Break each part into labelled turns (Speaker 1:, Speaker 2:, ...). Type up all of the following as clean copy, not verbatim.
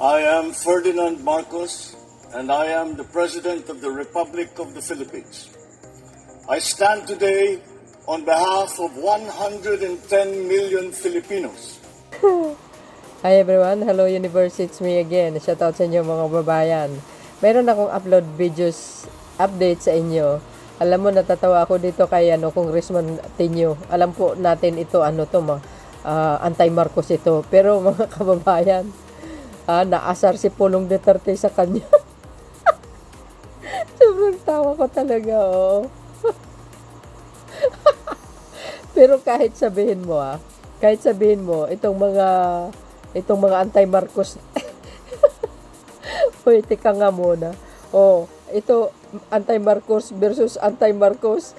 Speaker 1: I am Ferdinand Marcos, and I am the President of the Republic of the Philippines. I stand today on behalf of 110 million Filipinos.
Speaker 2: Hi everyone, hello universe, it's me again. Shoutout sa inyo mga babayan. Meron akong upload videos update sa inyo. Alam mo, natatawa ako dito kay Congressman Tenyo. Alam po natin ito anti-Marcos ito. Pero mga kababayan, naasar si Pulong Duterte sa kanya. Sobrang tawa ko talaga, oh. Pero kahit sabihin mo, itong mga anti-Marcos, hoy, tika nga muna. Oh, ito, anti-Marcos versus anti-Marcos.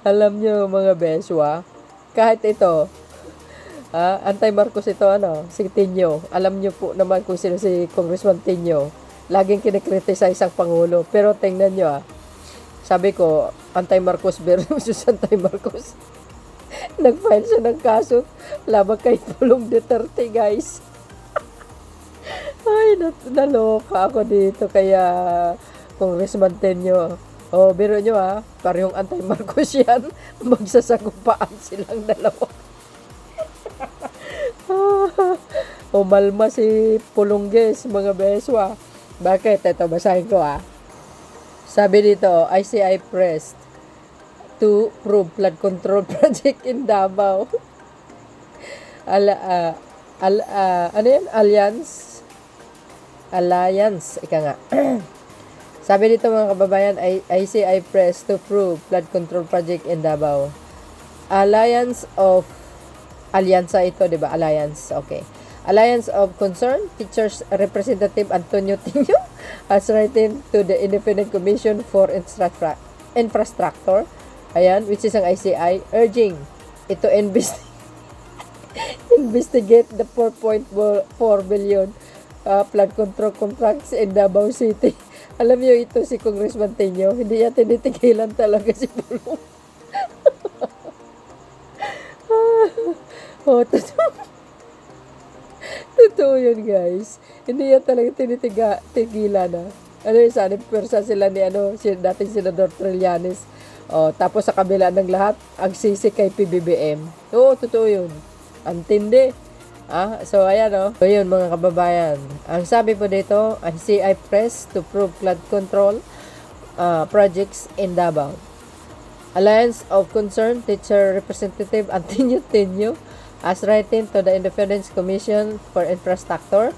Speaker 2: Alam nyo mga beswa, kahit ito, anti-Marcos ito, si Tenyo. Alam nyo po naman kung sino si Congressman Tenyo. Laging kinikriticize ang Pangulo. Pero tingnan nyo, sabi ko, anti-Marcos versus anti-Marcos. Nag-file siya ng kaso laban kay Pulong Duterte, guys. Ay, naloka ako dito kaya Congressman Tenyo. Oh, biro nyo parehong anti-Marcos yan. Magsasagupaan silang dalawa. Umalma si Pulongges, mga beswa. Bakit? Ito, basahin ko Sabi dito, ICI pressed to prove flood control project in Davao. Alliance, ika nga. Sabi dito mga kababayan, ICI pressed to prove flood control project in Davao. Allianza ito, di ba? Alliance, okay. Alliance of Concerned Teachers Representative Antonio Tenyo has written to the Independent Commission for Infrastructure, ayan, which is ang ICI, urging ito investigate the 4.4 billion flood control contracts in Davao City. Alam niyo ito si Congressman Tenyo, hindi niya tinitigilan talaga si Pulong. Totoo yun, guys. Hindi yan talaga tinitigilan Ano yun, sana pwersa sila ni dating Senador Trillanes. Tapos sa kabila ng lahat, ang sisi kay PBBM. Oo, totoo yun. Antindi. So ayan So yun mga kababayan. Ang sabi po dito, ICI press to prove flood control projects in Davao. Alliance of Concerned Teacher Representative Antonio Tenyo as written to the Independence Commission for Infrastructure,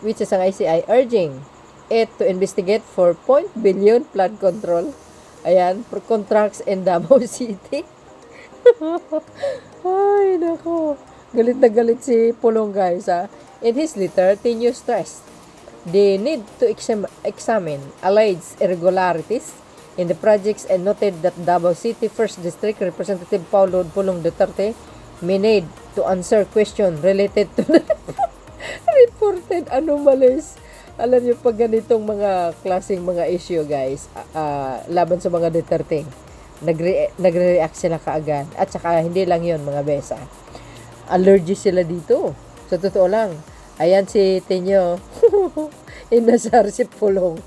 Speaker 2: which is ang ICI, urging it to investigate for 4 billion flood control. Ayan, for contracts in Davao City. Ay, nako. Galit na galit si Pulong, guys, In his letter, Tenyo stressed the need to examine alleged irregularities in the projects and noted that Davao City 1st District Representative Paulo Pulong Duterte may need to answer question related to the reported anomalies. Alam niyo, pag ganitong mga klaseng mga issue, guys, laban sa mga Duterte, nagre-react sila kaagad. At saka, hindi lang yon mga besa. Allergy sila dito. Sa totoo lang. Ayan si Tenyo. Inasar si Pulong.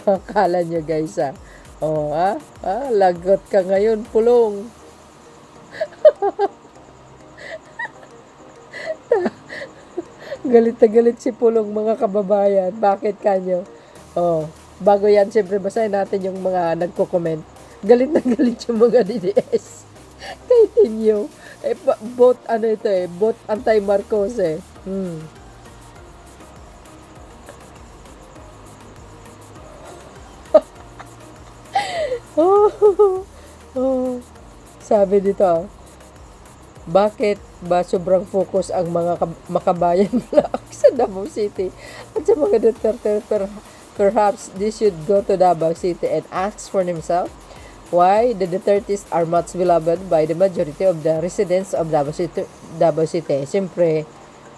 Speaker 2: Akala nyo, guys, lagot ka ngayon, Pulong. Galit na galit si Pulong, mga kababayan. Bakit kanyo? Bago yan, siyempre basahin natin yung mga nagko-comment. Galit na galit yung mga DDS. Kay Tenyo. Both both anti-Marcos Sabi dito, bakit ba sobrang focus ang mga makabayan sa Davao City at sa mga Duterte? Perhaps this should go to Davao City and ask for himself why the Dutertes are much beloved by the majority of the residents of Davao City. Siyempre,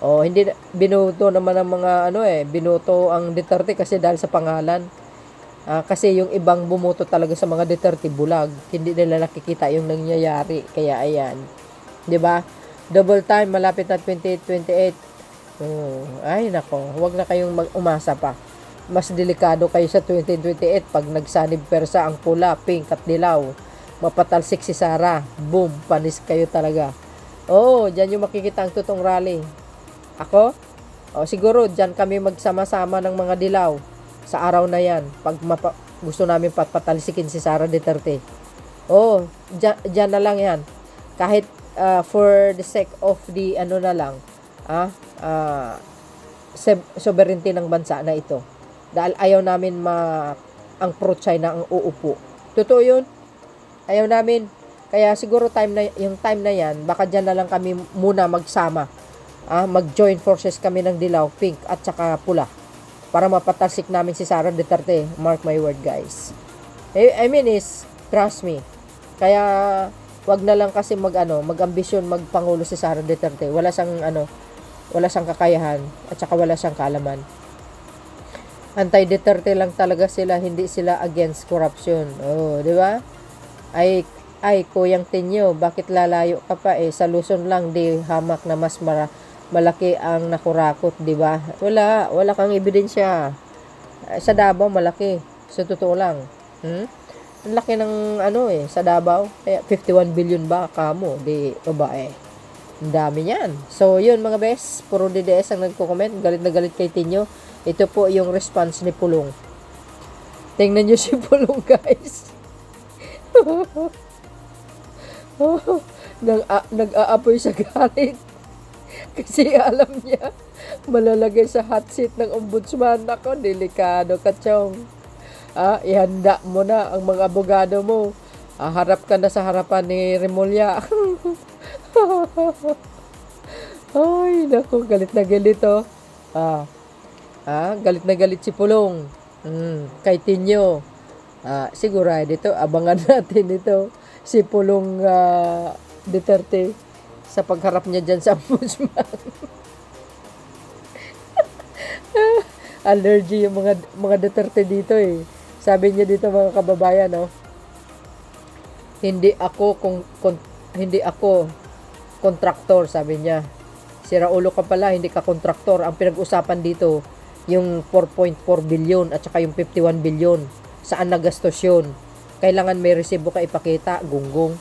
Speaker 2: hindi binuto naman ang mga binuto ang Duterte kasi dahil sa pangalan. Kasi yung ibang bumoto talaga sa mga Duterte bulag. Hindi nila nakikita yung nangyayari. Kaya ayan. 'Di ba? Double time, malapit na 28, 28. Oh, ay nako, wag na kayong umasa pa. Mas delikado kayo sa 2028 pag nagsanib persa ang pula, pink at dilaw. Mapatalsik si Sara. Boom, panis kayo talaga. Oh, diyan yung makikita ang totoong rally. Ako? Oh, siguro diyan kami magsama-sama ng mga dilaw sa araw na yan pag gusto namin patalsikin si Sara Duterte. Oh, diyan na lang yan. Kahit for the sake of the ano na lang, sovereignty ng bansa na ito. Dahil ayaw namin ang pro-China ang uupo. Totoo yun. Ayaw namin. Kaya siguro yung time na yan, baka dyan na lang kami muna magsama. Mag-join forces kami ng dilaw, pink at saka pula. Para mapatalsik namin si Sara Duterte. Mark my word, guys. I mean trust me. Kaya wag na lang kasi mag-ambisyon magpangulo si Sara Duterte. Wala siyang kakayahan at saka wala siyang kaalaman. Anti-Duterte lang talaga sila, hindi sila against corruption. Oh, di ba? Ay Kuyang Tinyo, bakit lalayo ka pa sa Luzon lang di hamak na mas malaki ang nakurakot, di ba? Wala kang ebidensya. Sa Davao malaki. Sa totoo lang. Ang laki ng sa Davao. Kaya 51 billion ba kamo? Di ba Ang dami niyan. So, yun mga bes. Puro DDS ang nagko-comment. Galit na galit kay Tinyo. Ito po yung response ni Pulong. Tingnan nyo si Pulong, guys. Nag-aapoy sa galit. Kasi alam niya, malalagay sa hot seat ng ombudsman. Ako, delikado ka, chong. Ihanda mo na ang mga abogado mo. Harap ka na sa harapan ni Remulla. Ay, naku, galit na galit, oh. Galit na galit si Pulong. Kay Tinyo. Sigurado dito, abangan natin ito. Si Pulong Duterte sa pagharap niya dyan sa ombudsman. Allergy yung mga Duterte dito Sabi niya dito mga kababayan, no? Hindi ako kontraktor, sabi niya. Sira ulo ka pala, hindi ka kontraktor. Ang pinag-usapan dito, yung 4.4 billion at saka yung 51 billion. Saan nagastos yun? Kailangan may resibo ka ipakita, gunggong.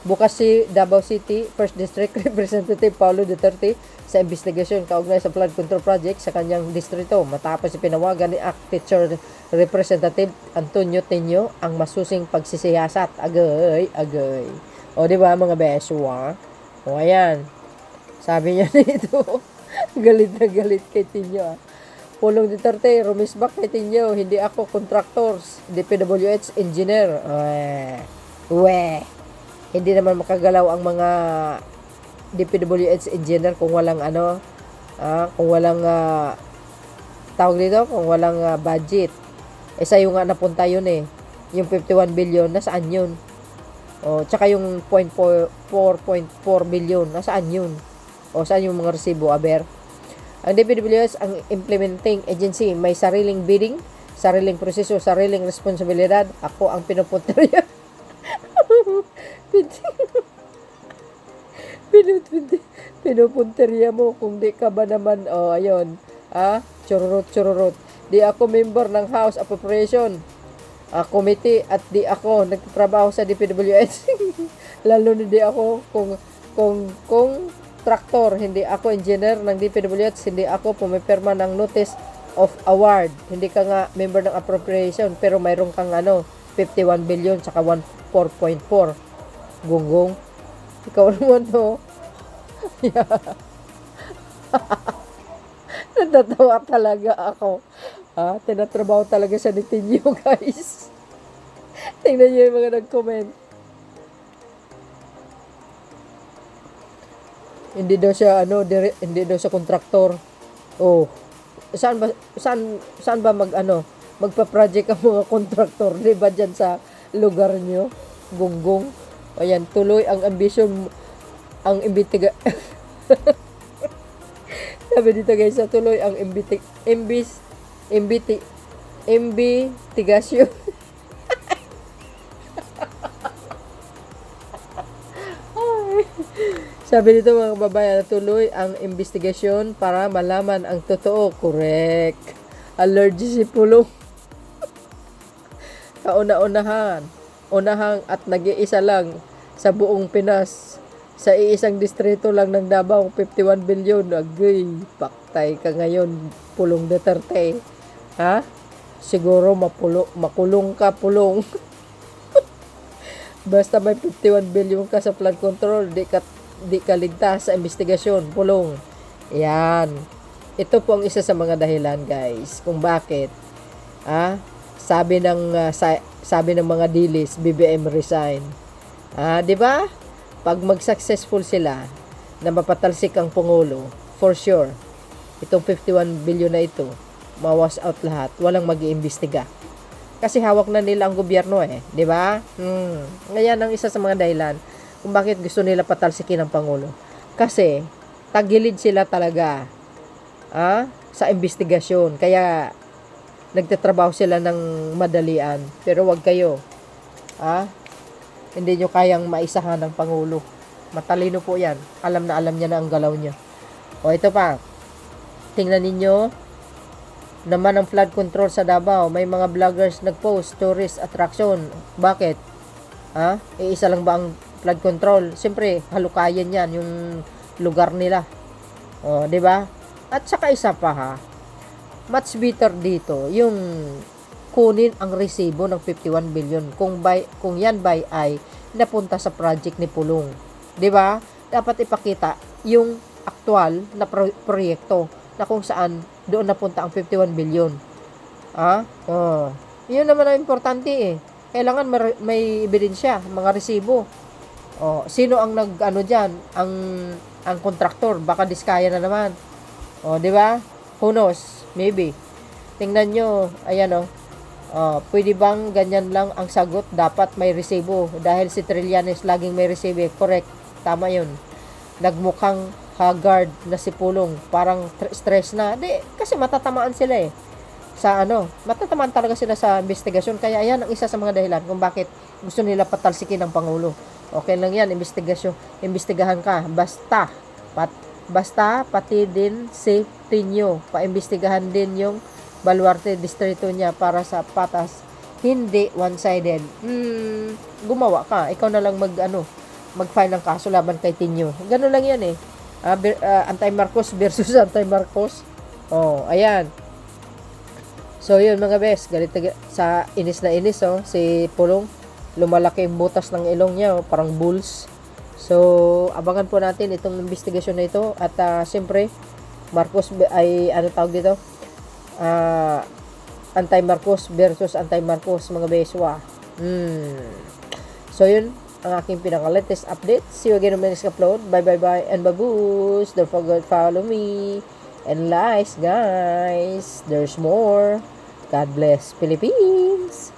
Speaker 2: Bukas si Davao City, 1st District Representative Paulo Duterte sa investigasyon kaugnay sa flood control project sa kanyang distrito matapos pinawagan ni ACT Teacher Representative Antonio Tenyo ang masusing pagsisiyasat. Agay. O di ba mga beswa? O ayan. Sabi niya dito, galit na galit kay Tenyo. Pulong Duterte, rumisbak kay Tenyo, hindi ako contractors, DPWH engineer. Hindi naman makagalaw ang mga DPWH engineer kung walang kung walang tawag dito, kung walang budget. Sa'yo nga napunta yun Yung 51 billion, nasaan yun? Tsaka yung 4.4 billion, nasaan yun? Saan yung mga resibo, aber? Ang DPWH, ang implementing agency, may sariling bidding, sariling proseso, sariling responsibilidad. Ako ang pinupunterya. Pinupunterya mo kung di ka ba naman, ayun, chururot. Di ako member ng House Appropriation Committee at di ako nagtatrabaho sa DPWH. Lalo na di ako kung traktor, hindi ako engineer ng DPWH, hindi ako pumipirma ng notice of award. Hindi ka nga member ng appropriation pero mayroon kang 51 billion saka 4.4. Gunggong. Ikaw naman Natatawa talaga ako. Tinatrabaho talaga siya ni Tinyo, guys. Tingnan niyo yung mga nag-comment. Hindi daw siya hindi daw siya kontraktor. Saan ba magpa-project ang mga kontraktor, 'di ba diyan sa lugar niyo? Gunggong. Ayan, tuloy ang ambisyon ang Sabi dito guys, tuloy ang imbestigasyon. Sabi nito mga kababayan, tuloy ang investigasyon para malaman ang totoo. Correct. Allergy si Pulong. Unahang at nag-iisa lang sa buong Pinas. Sa iisang distrito lang ng Davao, 51 bilyon. Agay, paktay ka ngayon, Pulong Duterte. Ha? Siguro makulong ka, Pulong. Basta may 51 bilyon ka sa flood control, di ka ligtas sa investigasyon, Pulong. Yan. Ito po ang isa sa mga dahilan, guys, kung bakit sabi ng mga dilis, BBM resign. 'Di ba? Pag mag-successful sila na mapatalsik ang pangulo, for sure, itong 51 billion na ito, mawas out lahat, walang mag-iimbestiga. Kasi hawak na nila ang gobyerno 'di ba? Ngayon ang isa sa mga dahilan kung bakit gusto nila patalsikin ang pangulo. Kasi tagilid sila talaga sa investigasyon. Kaya nagtatrabaho sila ng madalian. Pero wag kayo. Hindi nyo kayang maisahan ng pangulo. Matalino po yan. Alam na alam niya na ang galaw niya. O ito pa. Tingnan ninyo naman ang flood control sa Davao. May mga vloggers nag-post tourist attraction. Bakit? Iisa lang ba ang flood control? Siyempre, halukayan yan yung lugar nila. O, di ba? At saka isa pa much better dito yung kunin ang resibo ng 51 billion kung yan ay napunta sa project ni Pulong. 'Di ba? Dapat ipakita yung aktual na proyekto na kung saan doon napunta ang 51 billion. Yun naman ang importante Kailangan may ebidensya, mga resibo. Sino ang diyan? Ang kontraktor, baka diskaya na naman. 'Di ba? Who knows? Maybe. Tingnan nyo, ayan pwede bang ganyan lang ang sagot? Dapat may resibo. Dahil si Trillanes laging may resibo. Correct. Tama yun. Nagmukhang haggard na si Pulong. Parang stress na. Kasi matatamaan sila matatamaan talaga sila sa investigasyon. Kaya ayan ang isa sa mga dahilan kung bakit gusto nila patalsikin ang Pangulo. Okay lang yan, investigahan ka. Basta pati din si Tinyo, paimbestigahan din yung Baluarte distrito niya para sa patas, hindi one-sided. Gumawa ka, ikaw na lang mag-file ng kaso laban kay Tinyo. Ganun lang yan anti-Marcos versus anti-Marcos. Ayan. So yun mga bes, galit sa inis na inis si Pulong, lumalaki yung butas ng ilong niya parang bulls. So, abangan po natin itong investigasyon na ito. At siyempre, Marcos ay, tawag dito? Anti-Marcos versus anti-Marcos, mga beswa. So, yun, ang aking pinaka-latest update. See you again on my next upload. Bye, and bagus. Don't forget follow me. And likes, guys. There's more. God bless Philippines.